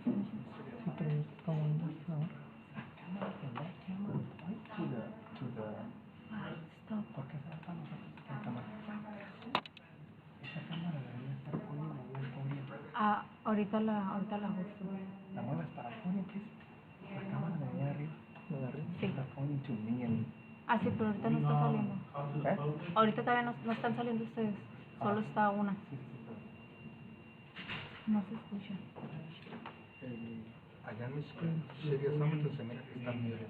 Sí, pero es como muestra ahora. ¿Por qué se va para nosotros esta cámara? Esa cámara debería estar poniendo bien poniendo. Ah, ahorita la ajusto. La mueves para afuera, pues. La cámara de allá arriba. ¿La de arriba? Sí. Está pointing to me and... Ah, sí, pero ahorita no está saliendo. ¿Eh? Ahorita todavía no están saliendo ustedes. Solo está una. Sí, pero... No se escucha. Allá en mi screen, seriosamente se mira que está muted.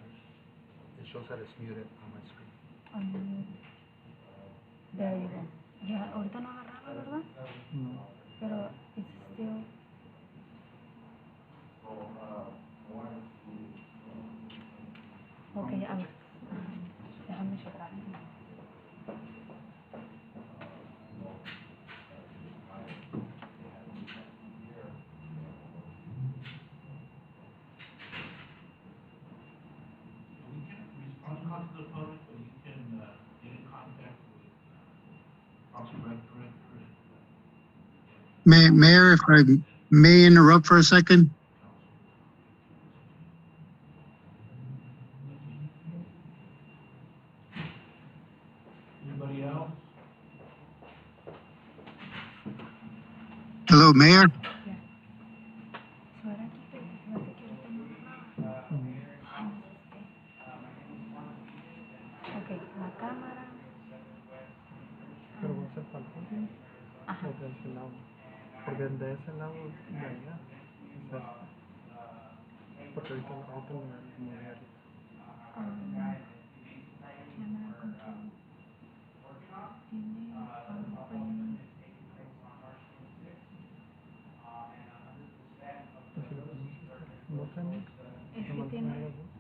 It shows that it's muted on my screen. There you go. Ya, ahorita no agarraba, ¿verdad? No. Pero it's still... Ok, a ver. Déjame checar. Mayor, if I may interrupt for a second. Anybody else? Hello, Mayor. Ok, la cámara. Pero va a ser para el fondo. Ajá. O de ese lado. Porque el de ese lado de allá es este. Porque ahorita lo moví ahorita. Cámara control. Tiene PowerPoint. Así lo ponemos. ¿No tenemos? Es que tiene...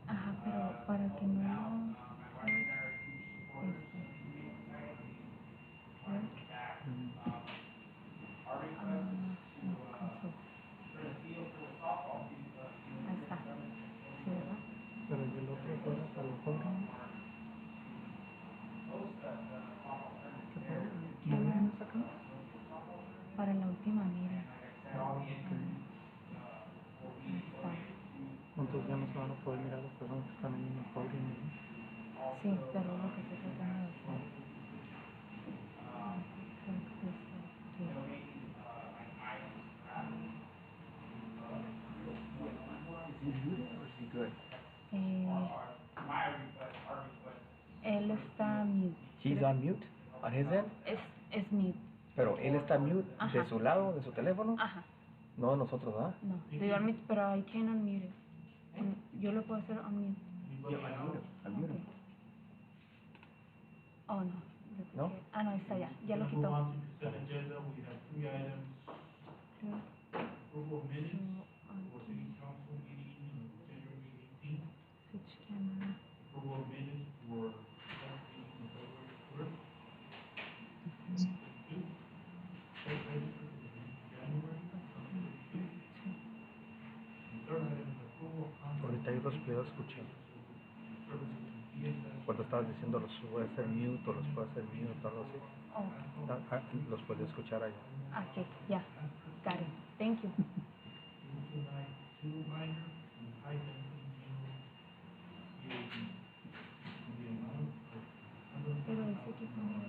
Ajá, pero para que no lo... Ahí está. Sí, ¿verdad? Pero el otro fuera para el Holbrook. ¿No viene esa cámara? Para la última mira. Okay. Ahí está. Entonces ya no se van a poder mirar las personas que están en el Holbrook. Sí, pero lo que estoy tratando de hacer. Él está mute. He's on mute on his end. Es mute. Pero él está mute. Ajá. De su lado, de su teléfono. Ajá. No nosotros, ¿ah? No, they are mute, pero I can unmute it. Yo lo puedo hacer unmute. Unmute. Okay. Oh, no. ¿No? Ah, no, está ya. Ya lo quitó. Agenda, we have 3 items. Approval of minutes for city council meeting January 18th. Switch camera. Approval of minutes for council meeting February 1st. 2. Fourth item is January 32. And third item is approval of contract. Ahorita yo los puedo escuchar. Cuando estabas diciendo los voy a hacer mute o los puedo hacer mute o algo así. Oh. Los puedo escuchar allá. Okay, yeah. Got it. Thank you. Pero ese equipo no es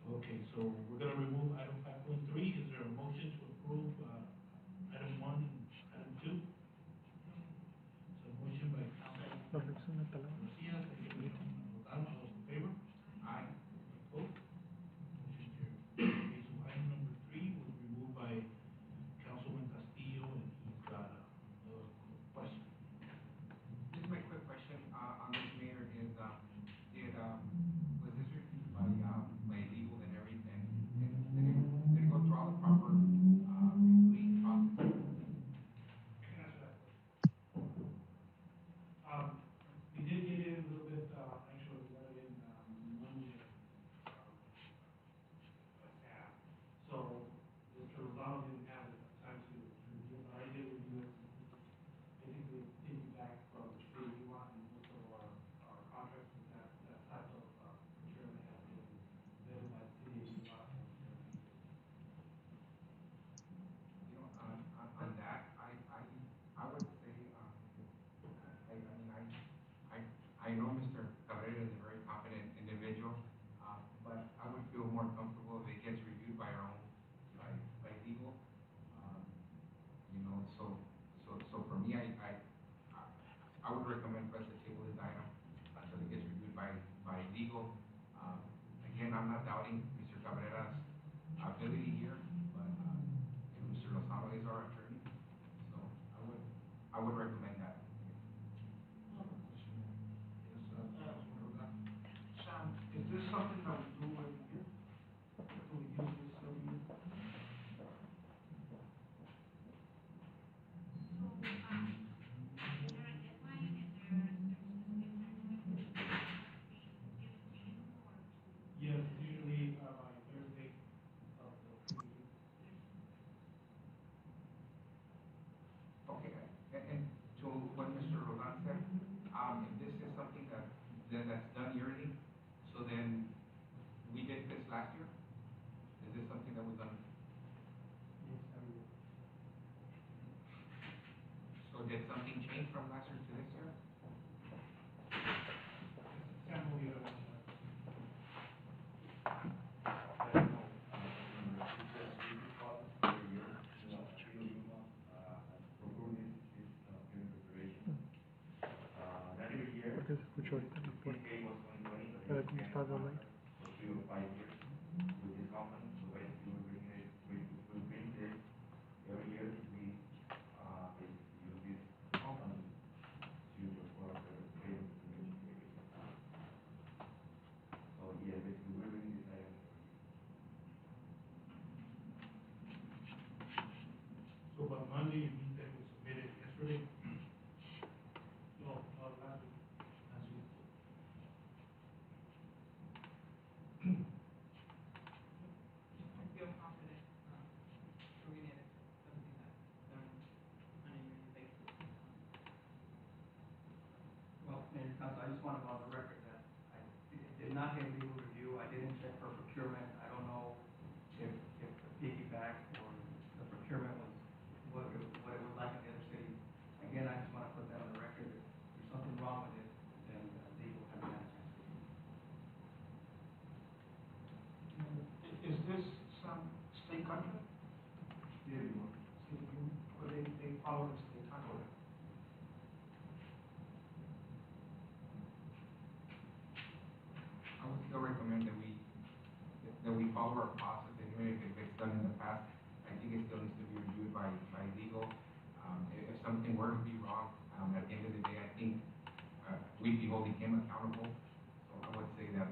Okay, so we're going to remove item 5.3. Is there a motion to approve item 1 and item 2? So motion by Councilman Garcia, second by Councilman Rodal. All those in favor? Aye. Opposed? Motion carried. Okay, so item number 3 was removed by Councilman Castillo, and he's got a question. Just my quick question on this, Mayor, is was this reviewed by legal and everything? And did it go through all the proper reviewing process? I can answer that question. We did get in a little bit, actually, we got it in I would recommend that. Sam, is this something that we do every year? Do we use this every year? Yes, usually by Thursday of the previous week. Okay, and to what Mr. Roland said, if this is something that's done yearly, so then we did this last year? Is this something that was done? Yes, every year. So did something change from last year to this year? Sam will be around. Porque se escuchó ahorita en la puerta. Pero como está hablando ahí. So by Monday, you mean that we submitted yesterday? No, last week. Last week. I feel confident, doing it, it's something that's done on a yearly basis. Well, Mayor Council, I just want to go on the record that I did not have legal review. I didn't check for procurement. I don't know if the piggyback or the procurement was what it was like in the other cities. Again, I just want to put that on the record. If there's something wrong with it, then legal has to answer. Is this some state contract? Yeah, you Or they follow the state contract? I would still recommend that we follow our process, and even if it's done in the past, I think it still needs to be reviewed by legal. If something were to be wrong, at the end of the day, I think, we'd be holding him accountable. So I would say that,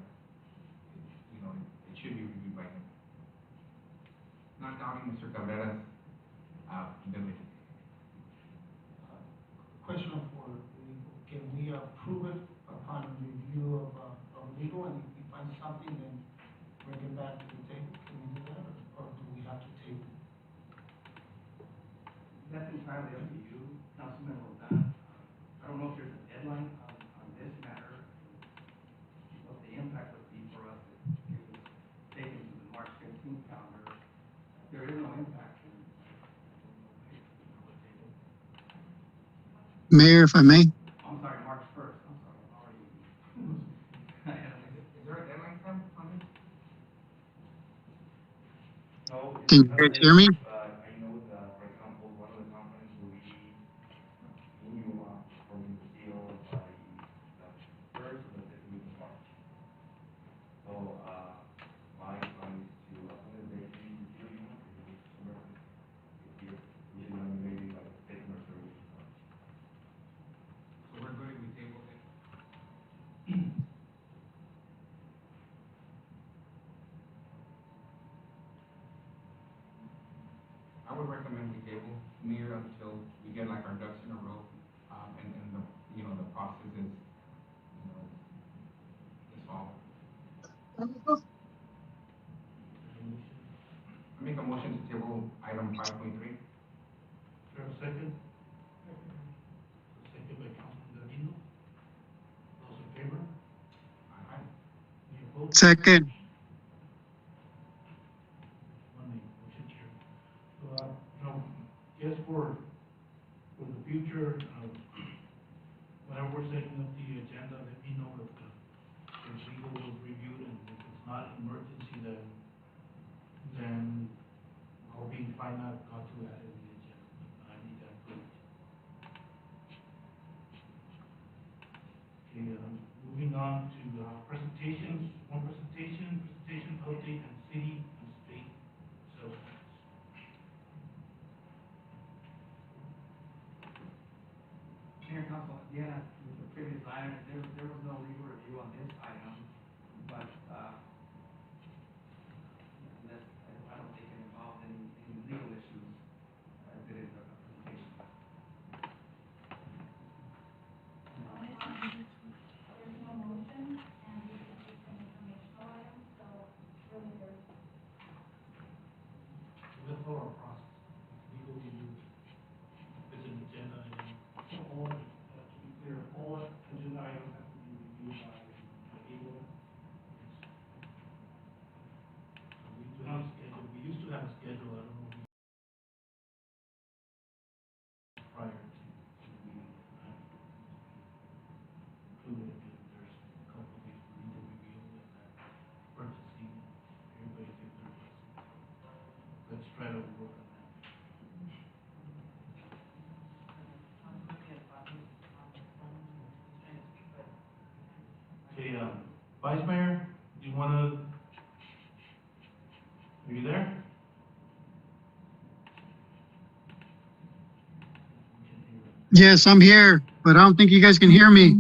it should be reviewed by him. Not doubting Mr. Cabrera's, ability. Question for legal, can we approve it upon review of legal, and if we find something, then bring it back to the table? Can we do that, or do we have to table? That's entirely up to you, Councilman Roldan. I don't know if there's a deadline on this matter, what the impact would be for us if it was taken to the March 15th calendar. If there is no impact, then I would table. Mayor, if I may. I'm sorry, March 1st, I'm sorry, I'm already. Is there a deadline, Sam, on this? No. Can you guys hear me? I know that, for example, one of the components will be new performing the seal by the first or the second week of March. So, my plan is to, as soon as they finish the seal unit, they will submit it here, which is going to be maybe like the second or third week of March. So we're good if we table it? I would recommend we table, Mayor, until we get like our ducks in a row, and the, the process is, is followed. I make a motion to table item 5.3. Is there a second? Second by Councilman Galindo. Those in favor? Aye. Any opposed? Second. One name, motion carried. So, just for the future, whenever we're setting up the agenda, let me know if legal was reviewed, and if it's not an emergency, then I'll be fine not to add it in the agenda. I need that approved. Okay, moving on to presentations, presentation update, and city and state sales tax. and Council, again, as with the previous item, there was no legal review on this item, but, unless, I don't think it involved any legal issues, as it is a presentation. There's no motion, and this is just an informational item, so really there's Let's follow our process. Legal review. It's an agenda item. So all, to be clear, all agenda items have to be reviewed by legal. So we used to have a schedule, I don't know. Prior to the meeting. Including if there's a couple of these legal review and then purchasing, everybody take their place. Let's try to work on that. Okay, Vice Mayor, do you wanna, are you there? Yes, I'm here, but I don't think you guys can hear me.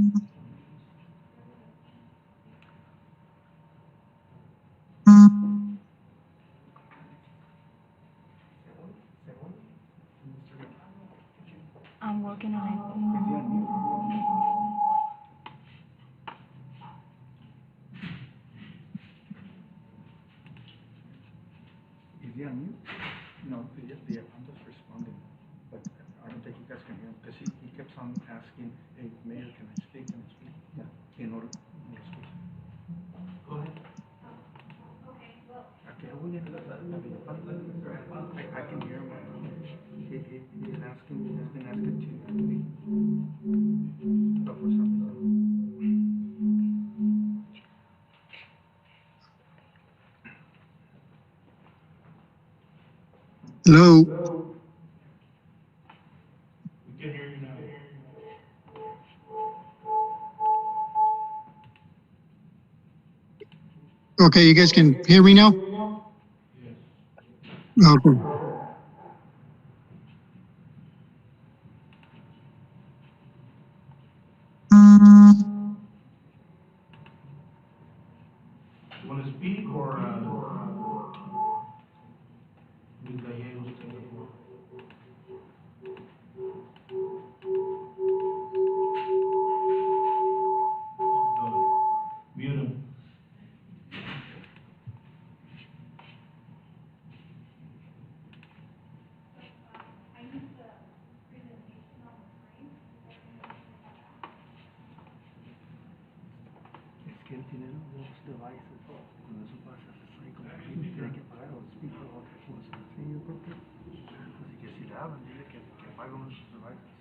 I'm working on it. Is he on mute? No, I'm just responding, but I don't think you guys can hear him, because he keeps on asking, hey, Mayor, can I speak, Yeah. In order, no speak. Go ahead. okay, well, I can hear him. He's been asking to speak. But for some reason. Hello? We can hear you now. Okay, you guys can hear me now? Yes. Okay. You wanna speak or, Ms. Gallegos take the floor? Go. Mute him. I need the presentation on the screen. Es que él tiene los devices, cuando eso pasa, se como que tiene que pagar o speaker o otra cosa. Sí, yo creo que, así que si le hablan, dile que pague uno de sus devices.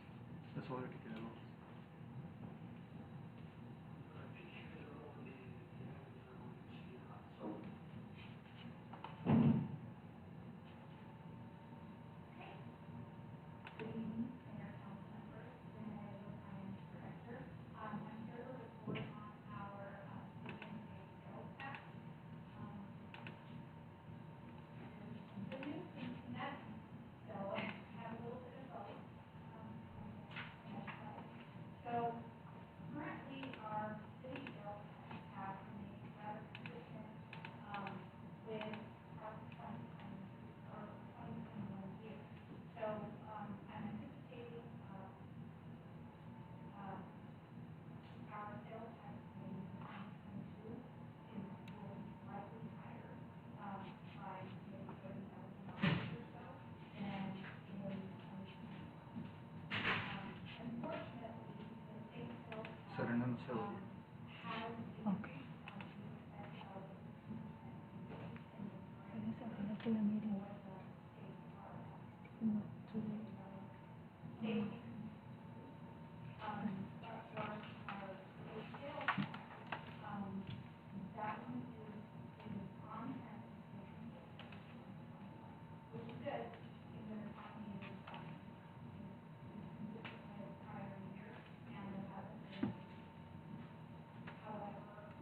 Es obvio que tiene dos. Good evening, Mayor, council members, Renee, Finance Director. I'm here to report on our city and state sales tax. There's some good news and bad news, so I have a little bit of both. So currently, our city sales tax have remained rather consistent with our 2020 or 2021 year. So I'm anticipating our sales tax in 2022 will be slightly higher by maybe $30,000 or so than in 2021. Unfortunately, the state sales tax Serenando Cell. has Okay. Parece que no estoy en meeting. No, today. That one is on trend, which is good, because the economy is consistent with prior year, and there hasn't been. However,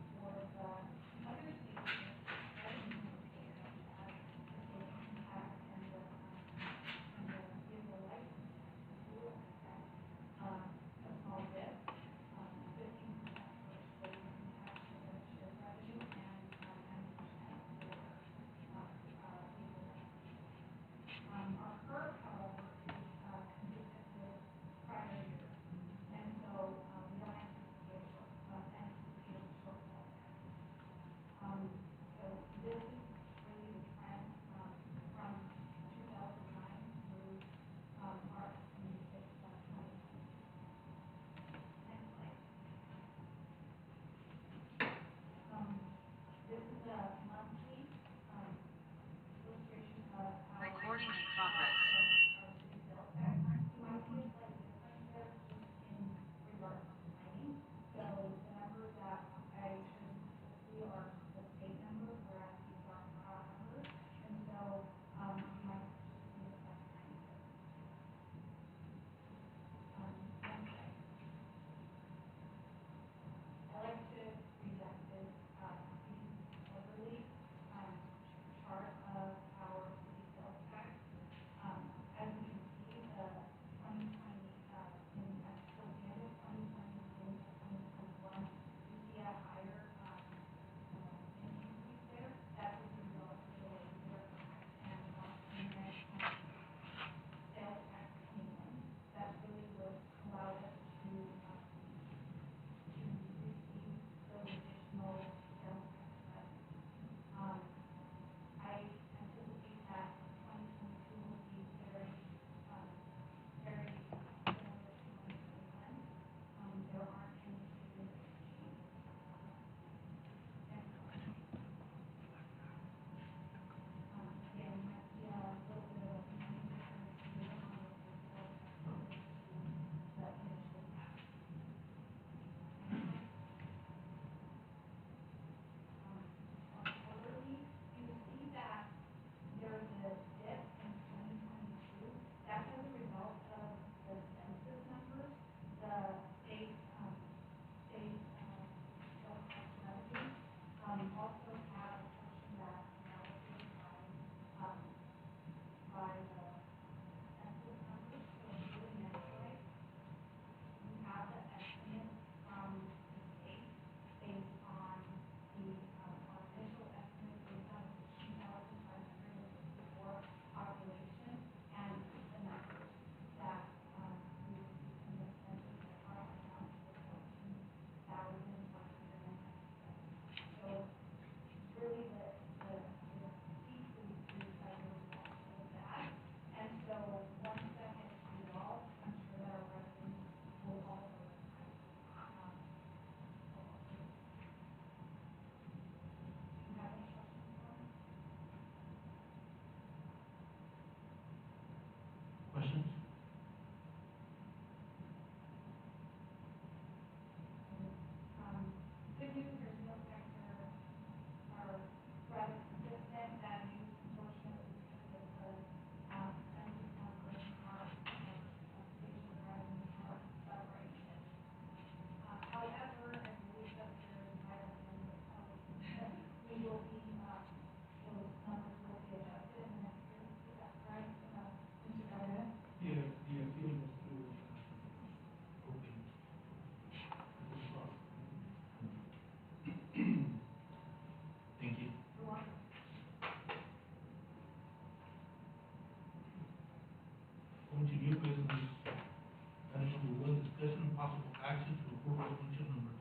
possible action to approve resolution number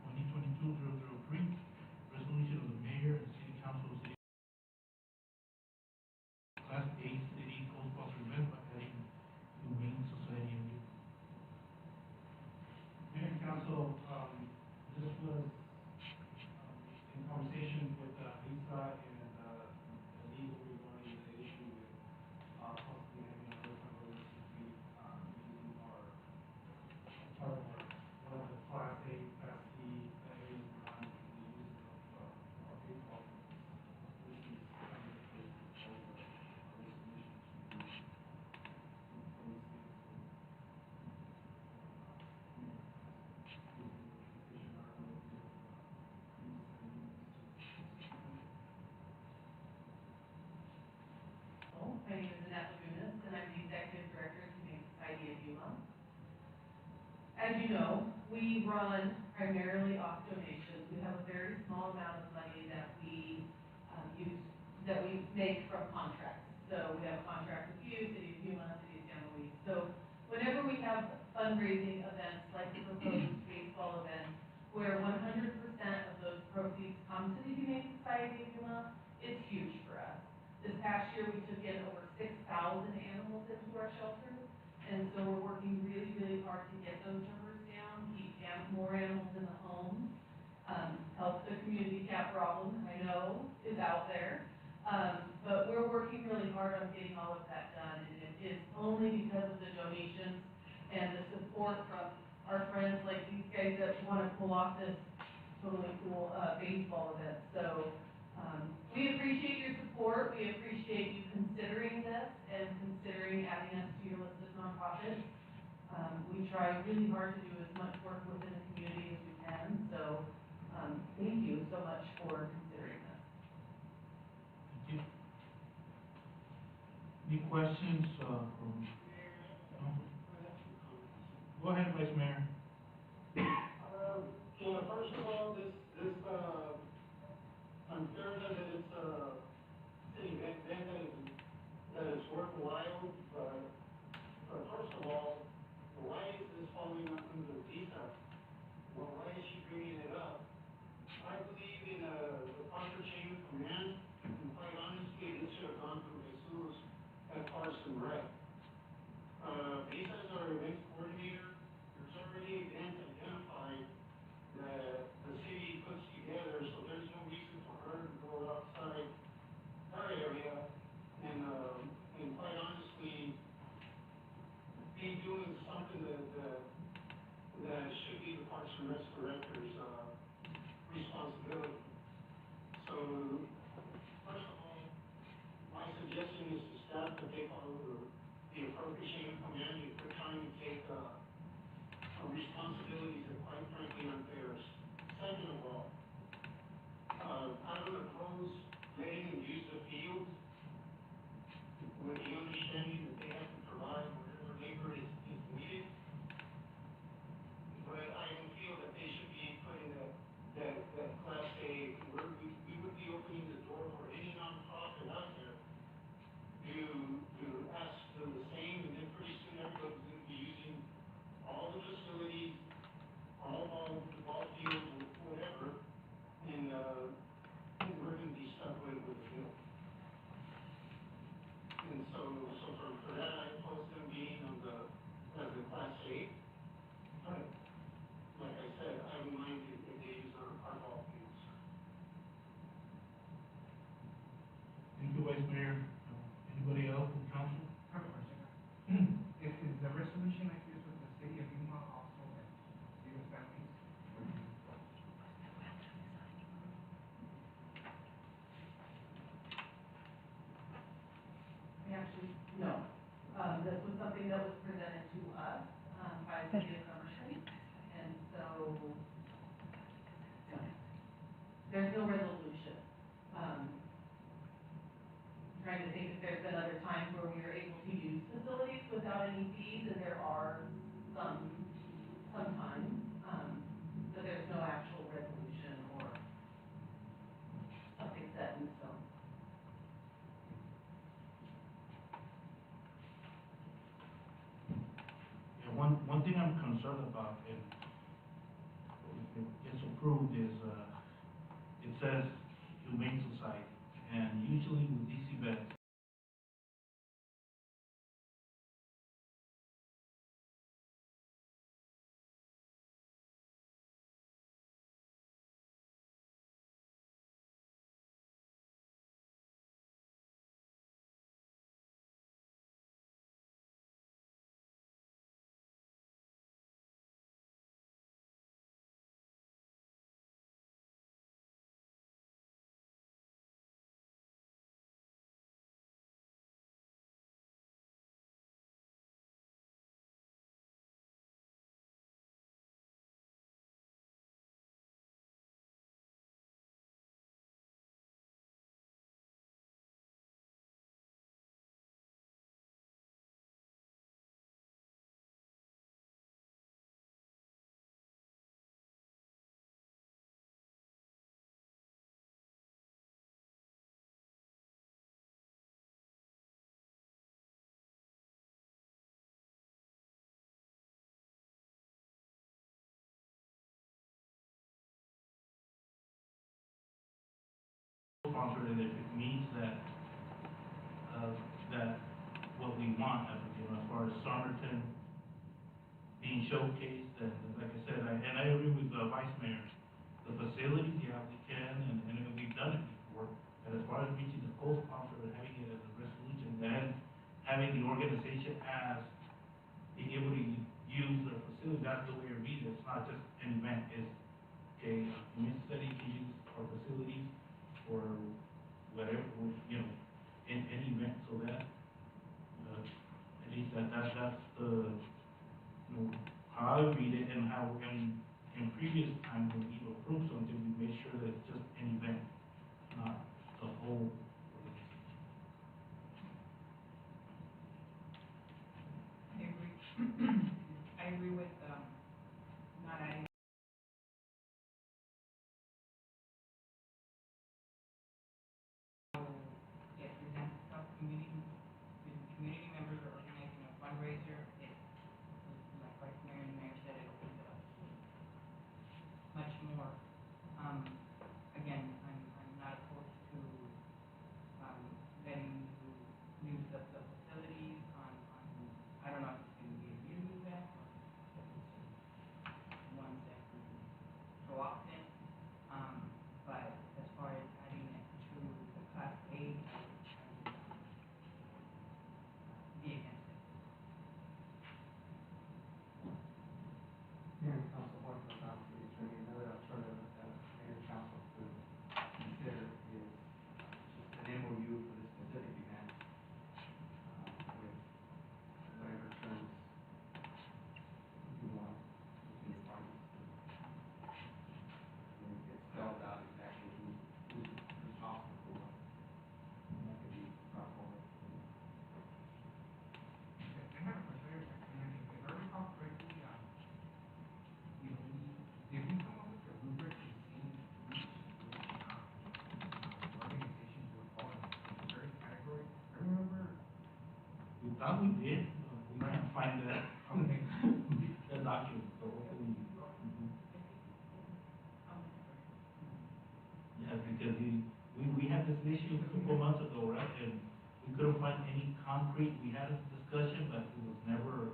2022-003, resolution of the mayor and city council of the city Class A city co-sponsored event by adding Humane Society and Youth. Mayor and council, this was, in conversation with, Lisa and, the legal regarding the issue with, possibly having a first number of using our, part of our, one of the class A, class B areas around the use of, our baseball fields. This is kind of the basis of our resolution to be, from the city. My name is ADDENDUM, and I'm the Executive Director of the Humane Society of Yuma. As you know, we run primarily off donations. We have a very small amount of money that we that we make from contracts. So we have a contract with you, City of Yuma, City of San Luis. So whenever we have fundraising events like the proposed baseball event, where 100% of those proceeds come to the Humane Society of Yuma, it's huge for us. This past year, we took in over 6,000 animals into our shelters, and so we're working really, really hard to get those numbers down, keep more animals in the homes, help the community cat problem, I know, is out there. But we're working really hard on getting all of that done, and it is only because of the donations and the support from our friends like these guys that want to pull off this totally cool baseball event. So we appreciate your support. We appreciate you considering this and considering adding us to your list of nonprofits. We try really hard to do as much work within the community as we can. So thank you so much for considering this. Thank you. Any questions, from council? Go ahead, Vice Mayor. First of all, I'm certain that it's a city event that is worthwhile, but first of all, why is this falling under Lisa? Well, why is she bringing it up? I believe in the proper chain of command, and quite honestly, this should have gone through Jesus at Parks and Rec. Lisa is our event coordinator. There's already events identified that the city puts together, so there's no reason for her to go outside her area and quite honestly, be doing something that should be the Parks and Rec director's, responsibility. So, first of all, my suggestion is to staff to take all the appropriate chain of command. They're trying to take, responsibilities that quite frankly aren't theirs. Second of all, I don't oppose letting them use the field with the understanding that they have to provide whatever labor is needed. But I don't feel that they should be putting that class A, where we would be opening the door for any nonprofit out there to ask for the same, and then pretty soon everybody's going to be using all the facilities, all the ball fields, whatever, and we're going to be stuck with the bill. And so for that, I oppose them being on as a class A. But like I said, I don't mind if they use our ball fields. Thank you, Vice Mayor. Anybody else from council? I have a question. Is the resolution like this with the city of Yuma also like city of San Luis? Actually, no. This was something that was presented to us by the city of Somerset, and so no. There's no resolution. Trying to think if there's been other times where we are able to use facilities without any fees, and there are sometimes, but there's no actual resolution or something set in stone. Yeah, one thing I am concerned about, and if it gets approved, is, it says Humane Society, and usually with these events, sponsored, and if it means that, that what we want, as far as Somerton being showcased, and like I said, and I agree with the Vice Mayor, the facilities, yeah, we can, and we've done it before, but as far as reaching the co-sponsor and having it as a resolution, and having the organization as being able to use their facility, that's the way I read it. It's not just an event, it's, okay, Humane Society can use our facilities for whatever, in any event, so that, at least that's the, how I read it, and how, in previous times when we approved something, we made sure that it's just an event, not the whole organization. I agree with, not adding. It presents itself, community members are organizing a fundraiser, it's, like Vice Mayor and Mayor said, it opens it up much more. Again, I'm not opposed to, letting you use the facilities on, I don't know if it's gonna be a yearly event, or if it's ones that we go often, but as far as adding it to the Class A, I would be against it. Mayor and council, one for the city attorney, another alternative that mayor and council could consider is just an MOU for this specific event, with whatever terms you want between the parties. And it gets spelled out exactly who's responsible for what, and that could be brought forward. I have a question, if I recall correctly, did we come up with a rubric to see which organizations would fall in a certain category? I remember. We thought we did, we can't find that, Okay. that document, so hopefully. Yeah, because we had this issue a couple months ago, right, and we couldn't find any concrete, we had a discussion, but it was never,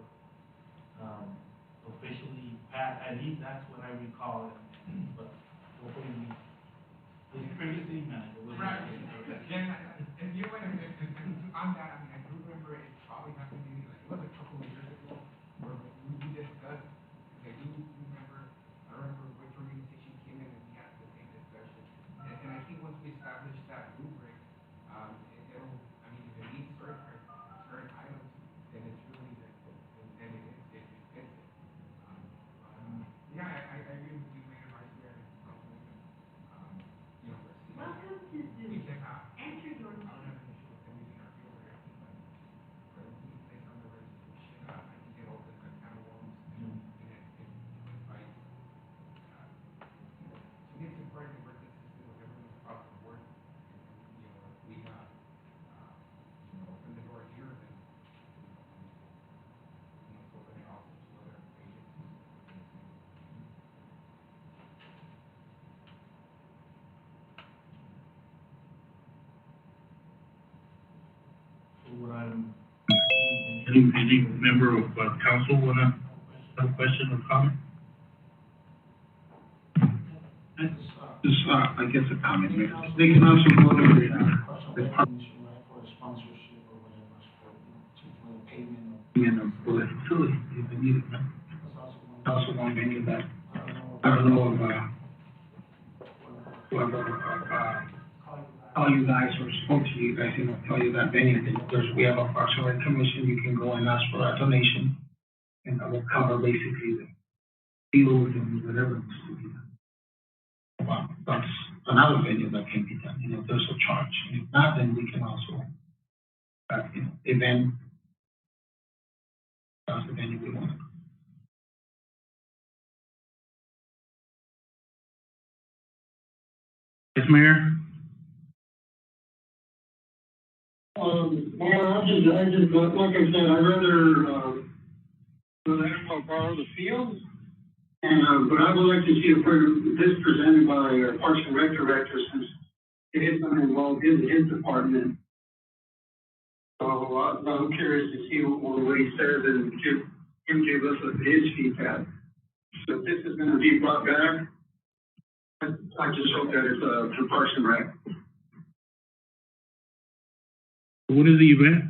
officially passed, at least that's what I recall, but hopefully this previously, man, it was. Right, and you know what, and on that, I mean, I do remember it probably happened maybe like, it was a couple of years ago, where we discussed, because I do remember, I remember which organization came in and we had the same discussion. And I think once we establish that rubric, it'll, I mean, if it meets certain items, then it's really, then it fits it. Yeah, I agree with you, Mayor, Vice Mayor, and Councilwoman. We're seeing. Welcome to Zoom. We can, Enter your I don't have an issue with them using our field there. Any member of council wanna have a question or comment? Just, I guess a comment, Mayor. They can also go to the For sponsorship or whatever, for the pavement or. bullet facility, if they need it, man. That's also one. I also want any of that. I don't know if, whoever, call you guys or spoke to you guys, tell you that venue, we have a Parks and Rec Commission, you can go and ask for a donation. And that will cover basically the fields and whatever needs to be done. Well, that's another venue that can be done, if there's a charge. And if not, then we can also, event. That's the venue we want. Yes, Mayor? Well, I just, like I said, I'd rather, let them borrow the field. And, but I would like to see this presented by Parks and Rec Director, since it is going to involve his department. So I'm curious to see what he says and give us his feedback. So if this is going to be brought back, I just hope that it's for Parks and Rec. What is the event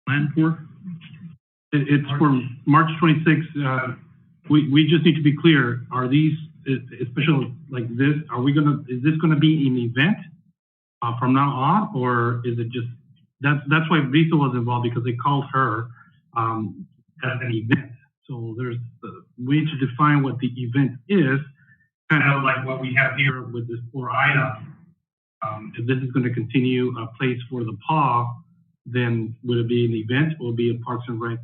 planned for? It's for March 26th. We just need to be clear. Are these, especially like this, is this gonna be an event from now on, or is it just, that's why Visa was involved, because they called her as an event. So we need to define what the event is, kind of like what we have here with this 4 items. If this is going to continue a place for the PAW, then would it be an event or be a Parks and Rec?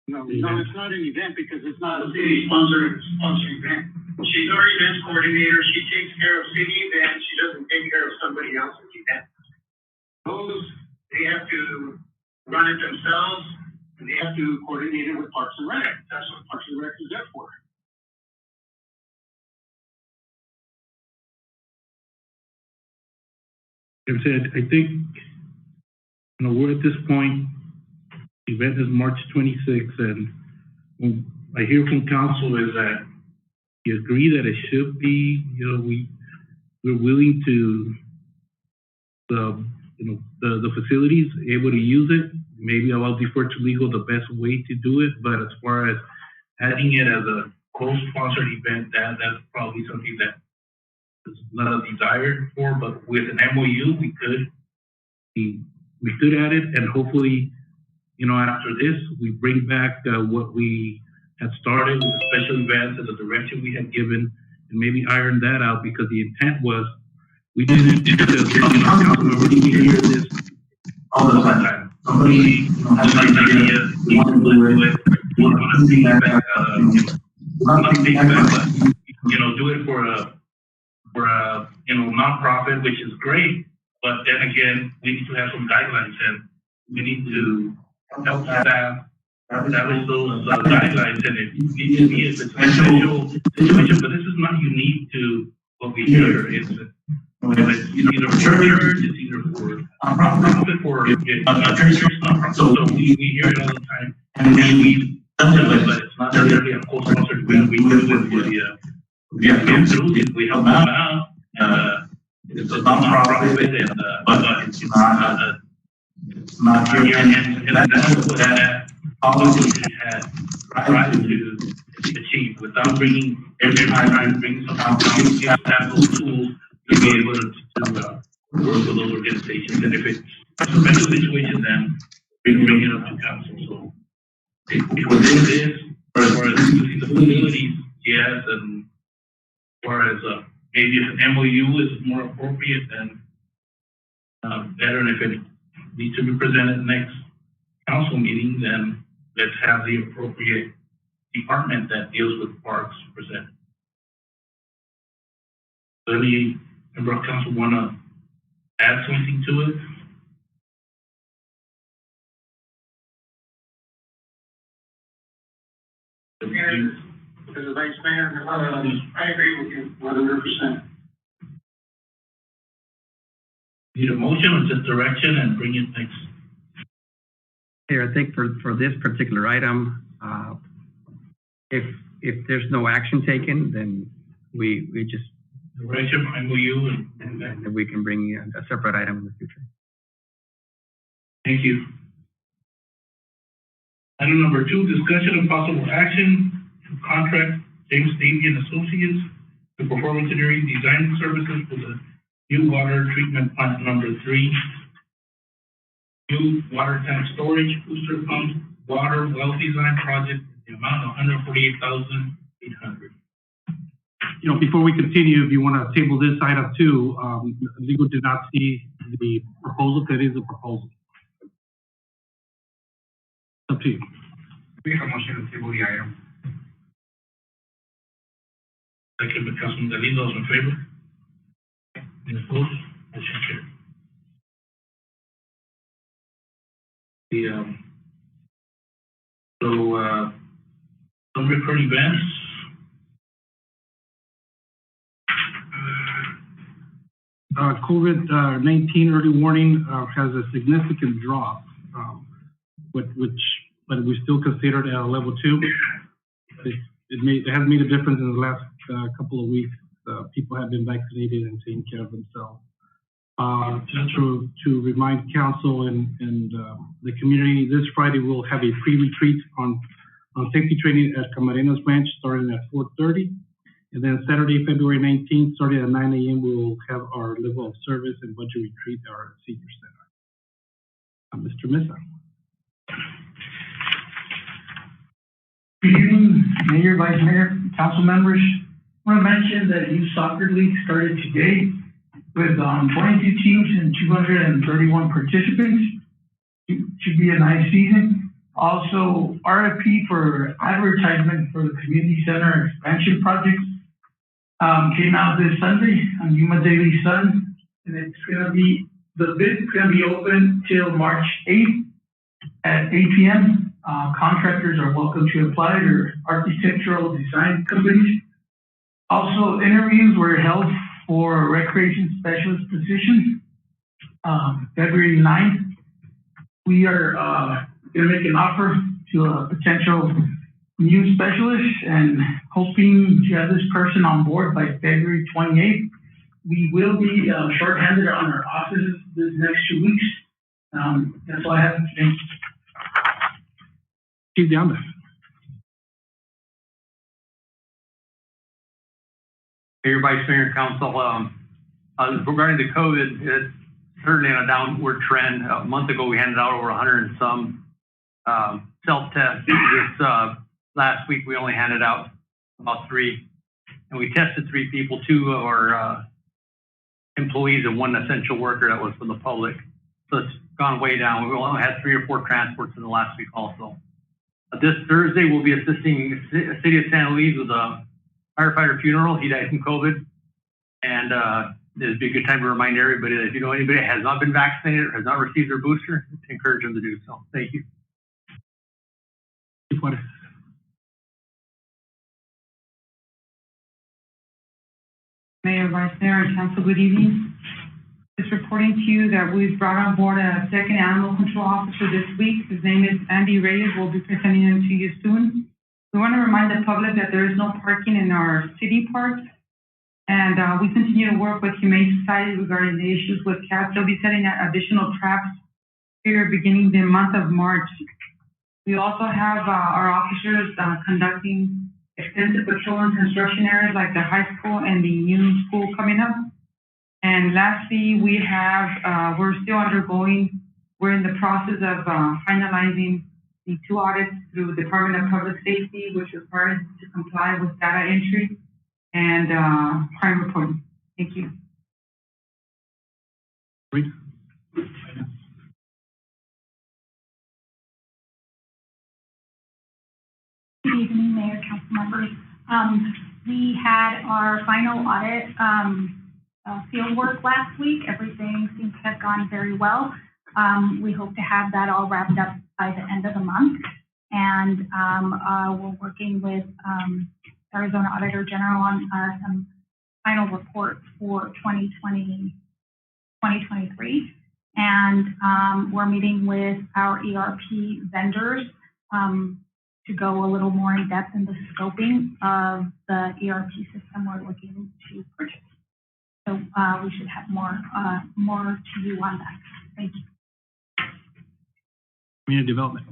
No, it's not an event because it's not a city sponsored event. She's our events coordinator. She takes care of city events. She doesn't take care of somebody else's event. Those, they have to run it themselves, and they have to coordinate it with Parks and Rec. That's what Parks and Rec is there for. Like I said, I think, we're at this point, the event is March 26th, and what I hear from council is that you agree that it should be, we're willing to, the facilities able to use it. Maybe I'll defer to legal the best way to do it, but as far as adding it as a co-sponsored event, that's probably something that is not a desire for, but with an MOU, we could add it, and hopefully, after this, we bring back what we had started with the special events and the direction we had given, and maybe iron that out, because the intent was, we didn't, because, council members, we hear this all the time. Somebody, has an idea, we want to do it, we want to see that back, not take it back, but, do it for a nonprofit, which is great, but then again, we need to have some guidelines, and we need to help staff establish those guidelines, and if needs to be, if it's a special situation, but this is not unique to what we hear. It's either for church, it's either for nonprofit, for nonprofit. So we hear it all the time, and we but it's not necessarily a co-sponsored event. We do it for we help them out. It's a nonprofit, and but it's not here, and that's what that policy had tried to achieve, without bringing every time bring some outcomes, you have to have those tools to be able to work with those organizations, and if it's a special situation, then bring it up to council. So with this, as far as using the facilities, yes, and as far as maybe if an MOU is more appropriate, then better, and if it needs to be presented next council meeting, then let's have the appropriate department that deals with parks present. Does any member of council want to add something to it? As a vice mayor, I agree with you 100%. Need a motion or just direction and bring it next Here, I think for this particular item, if there's no action taken, then we just Direction, MOU, and then we can bring a separate item in the future. thank you. Item number 2, discussion of possible action to contract James Davey and Associates to perform engineering design services for the new water treatment plant number 3, new water tank storage, booster pump, water well design project, the amount of $148,800. You know, before we continue, if you want to table this item too, legal did not see the proposal. That is a proposal. Up to you. We have a motion to table the item. Second by Councilman Galindo, those in favor? Any opposed? Motion carried. Some recurring events. COVID-19 early warning has a significant drop, but we still consider it at a level 2. It has made a difference in the last couple of weeks. People have been vaccinated and taking care of themselves. Just to remind council and the community, this Friday we'll have a pre-retreat on safety training at Camarena's Ranch starting at 4:30. And then Saturday, February 19th, starting at 9 a.m., we will have our level of service and budget retreat at our senior center. Mr. Mesa. Good evening, Mayor, Vice Mayor, council members. I want to mention that youth soccer league started today with 22 teams and 231 participants. It should be a nice season. Also, RFP for advertisement for the community center expansion project came out this Sunday on Yuma Daily Sun, and it's gonna be, the bid's gonna be open till March 8th at 8 p.m. Contractors are welcome to apply, or architectural design companies. Also, interviews were held for recreation specialist position, February 9th. We are gonna make an offer to a potential new specialist and hoping to have this person on board by February 28th. We will be shorthanded on our offices this next 2 weeks. That's all I have today. Keep the honor. Mayor, Vice Mayor, and Council, regarding the COVID, it's certainly on a downward trend. A month ago, we handed out over 100 and some self-tests. This last week, we only handed out about 3, and we tested 3 people, 2 of our employees and 1 essential worker that was from the public. So it's gone way down. We only had 3 or 4 transports in the last week also. This Thursday, we'll be assisting the city of San Luis with a firefighter funeral. He died from COVID, and it'd be a good time to remind everybody that if you know anybody that has not been vaccinated or has not received their booster, to encourage them to do so. Thank you. Mayor, Vice Mayor, and Council, good evening. Just reporting to you that we've brought on board a second animal control officer this week. His name is Andy Reyes. We'll be presenting him to you soon. We want to remind the public that there is no parking in our city parks, and we continue to work with Humane Society regarding the issues with cats. They'll be setting additional traps here beginning the month of March. We also have our officers conducting extensive patrol in construction areas like the high school and the new school coming up. And lastly, we have, we're in the process of finalizing the 2 audits through the Department of Public Safety, which requires to comply with data entry and crime reporting. Thank you. Good evening, Mayor, council members. We had our final audit field work last week. Everything seems to have gone very well. We hope to have that all wrapped up by the end of the month. And we're working with Arizona Auditor General on some final reports for 2023. And we're meeting with our ERP vendors to go a little more in depth in the scoping of the ERP system we're looking to purchase. So we should have more to do on that. Thank you. Community development.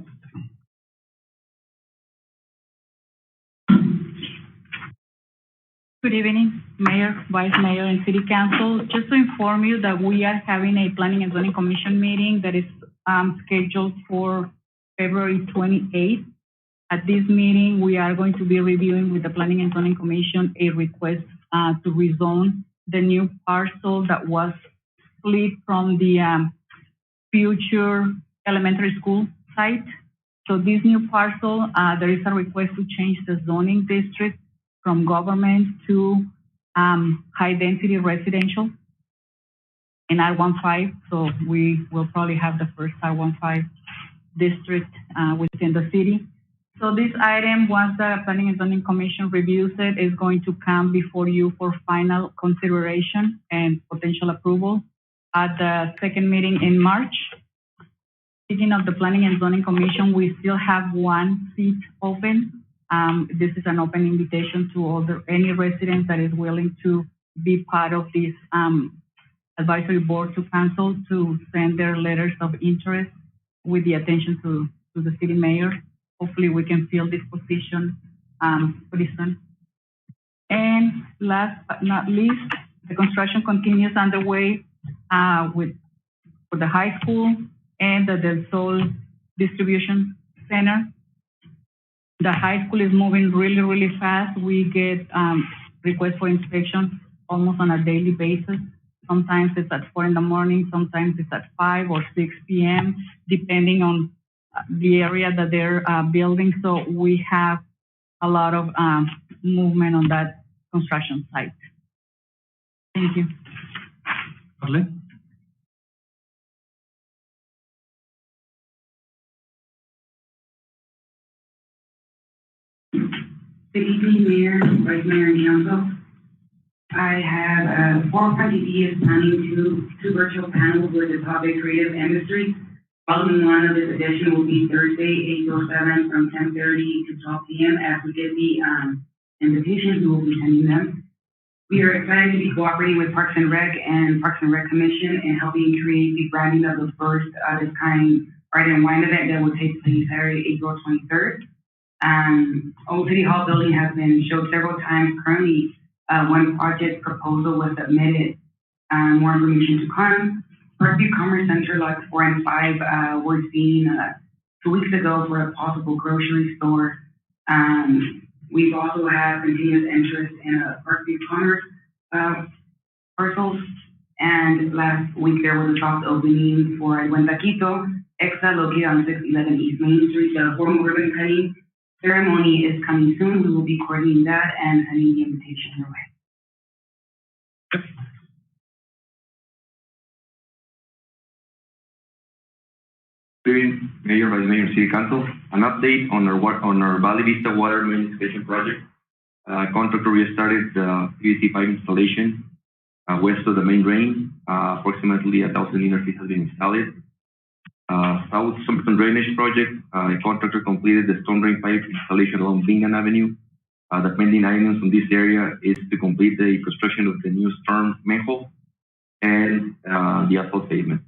Good evening, Mayor, Vice Mayor, and City Council. Just to inform you that we are having a Planning and Zoning Commission meeting that is scheduled for February 28th. At this meeting, we are going to be reviewing with the Planning and Zoning Commission a request to rezone the new parcel that was split from the future elementary school site. So this new parcel, there is a request to change the zoning district from government to high density residential in R15. So we will probably have the first R15 district within the city. So this item, once the Planning and Zoning Commission reviews it, is going to come before you for final consideration and potential approval at the second meeting in March. Speaking of the Planning and Zoning Commission, we still have one seat open. This is an open invitation to any resident that is willing to be part of this advisory board to council to send their letters of interest with the attention to the city mayor. Hopefully we can fill this position pretty soon. And last but not least, the construction continues underway for the high school and the Del Sol distribution center. The high school is moving really, really fast. We get requests for inspection almost on a daily basis. Sometimes it's at 4 in the morning, sometimes it's at 5 or 6 p.m., depending on the area that they're building. So we have a lot of movement on that construction site. Thank you. Arlene? Good evening, Mayor, Vice Mayor, and Council. I have 4 ideas planning two virtual panels with the topic creative industry. Following one of this edition will be Thursday, April 7th from 10:30 to 12 p.m. As we get the invitations, we will be sending them. We are excited to be cooperating with Parks and Rec Commission and helping create the branding of the first of its kind Art and Wine event that will take place Saturday, April 23rd. Old City Hall building has been showed several times. Currently, one project proposal was submitted. More information to come. Parkview Commerce Center lots 4 and 5 were seen 2 weeks ago for a possible grocery store. We've also had continuous interest in Parkview Commerce parcels. And last week there was a soft opening for El Buen Taquito, Exa, located on 611 East Main Street. The formal ribbon cutting ceremony is coming soon. We will be coordinating that and sending the invitation your way. Good evening, Mayor, Vice Mayor, City Council. An update on our Valley Vista Water Main Extension project. Contractor restarted the PVC pipe installation west of the main drain. Approximately 1,000 linear feet has been installed. South Sumpton Drainage Project, the contractor completed the storm drain pipe installation along Bingham Avenue. The pending items on this area is to complete the construction of the new storm manhole and the asphalt pavement.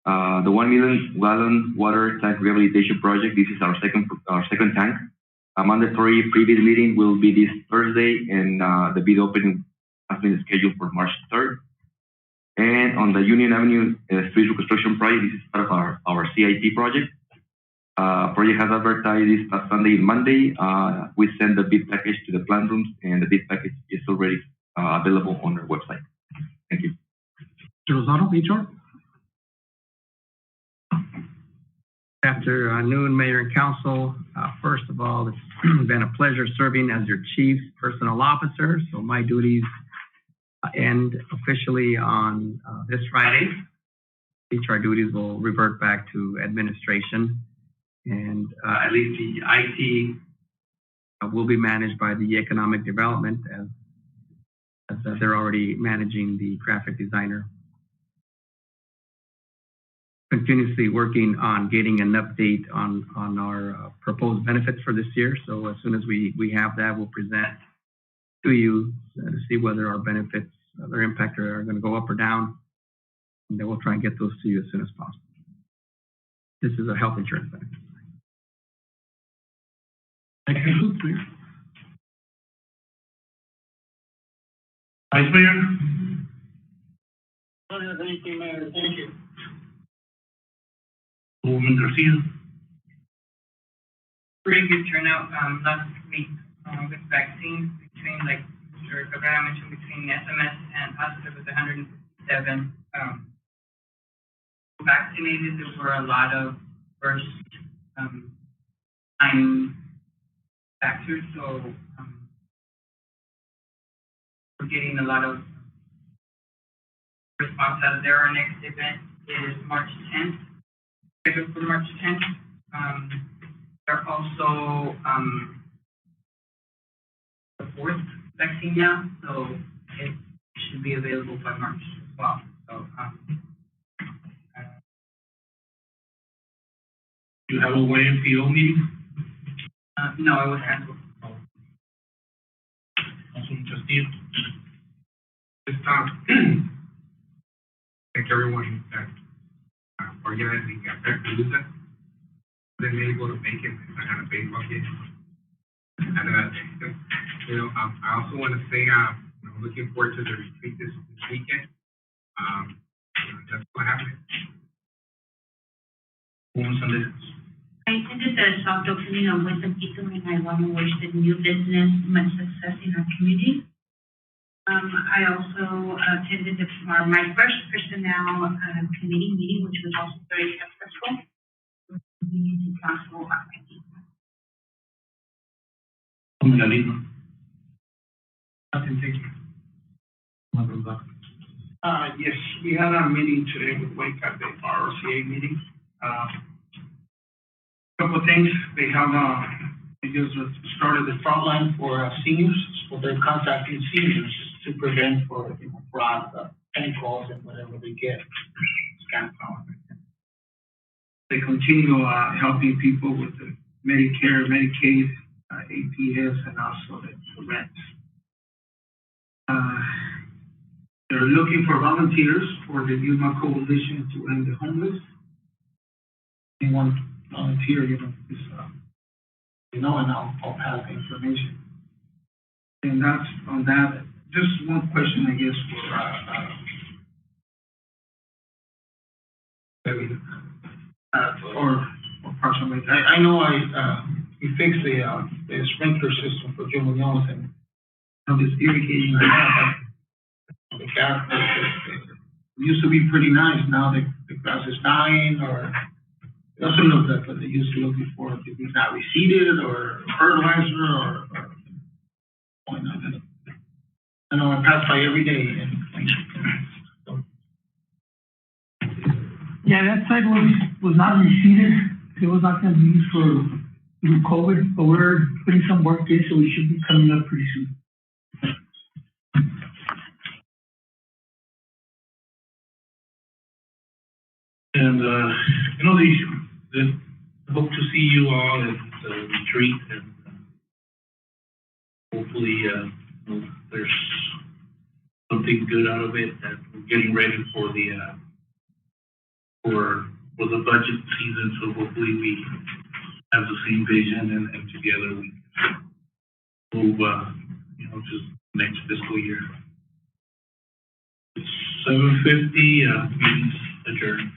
The 1 million gallon water tank rehabilitation project. This is our second tank. A mandatory pre-bid meeting will be this Thursday, and the bid opening has been scheduled for March 3rd. And on the Union Avenue street reconstruction project, this is part of our CIT project. Project has advertised this past Sunday and Monday. We send the bid package to the plant rooms, and the bid package is already available on our website. Thank you. Mr. Rosado, HR? Good afternoon, Mayor and Council. First of all, it's been a pleasure serving as your Chief Personnel Officer. So my duties end officially on this Friday. HR duties will revert back to administration, and at least the IT will be managed by the Economic Development as they're already managing the graphic designer. continuously working on getting an update on our proposed benefits for this year. So as soon as we have that, we'll present to you to see whether our benefits, their impact are going to go up or down. And then we'll try and get those to you as soon as possible. This is a health insurance benefit. That concludes, Mayor. Vice Mayor? Thank you, Mayor. Thank you. Woman Garcia? Pretty good turnout last week with vaccines between, like Mr. Cabrera mentioned, between SMS and us, there was 157 vaccinated. There were a lot of first time vaxxers, so we're getting a lot of response out of there. Our next event is March 10th, scheduled for March 10th. They're also the fourth vaccine now, so it should be available by March as well. So, Do you have a YMCO meeting? no, it was canceled. Councilman Castillo? Just thank everyone that organizing Palooza. Been able to make it since I had a baseball game. And you know, I also want to say I'm looking forward to the retreat this weekend. That's what happened. I attended the soft opening of Wisdom Pizza, and I want to wish the new business much success in our community. I also attended my first personnel committee meeting, which was also very successful. Community council. Nothing, thank you. Yes, we had our meeting today with Wake at the RCA meeting. Couple of things. They have, started the front line for seniors, so they're contacting seniors to prevent for fraud, phone calls and whatever they get, scam calls. They continue helping people with the Medicare, Medicaid, APS, and also the rent. They're looking for volunteers for the Yuma Coalition to end the homeless. Anyone volunteer, just, and I'll pass the information. And that's on that. Just one question, I guess, for or approximately. I know we fixed the sprinkler system for Jim Munoz, and this irrigating right now. The grass used to be pretty nice. Now the grass is dying, or it doesn't look like what they used to look before. If it's not reseeded or fertilizer or going on. I know I pass by every day. Yeah, that site was not reseeded. It was not going to be used for COVID, but we're putting some work in, so we should be coming up pretty soon. And, I hope to see you all at the retreat, and hopefully there's something good out of it, that we're getting ready for the for the budget season, so hopefully we have the same vision, and together we move, just next fiscal year. It's 7:50, meeting's adjourned.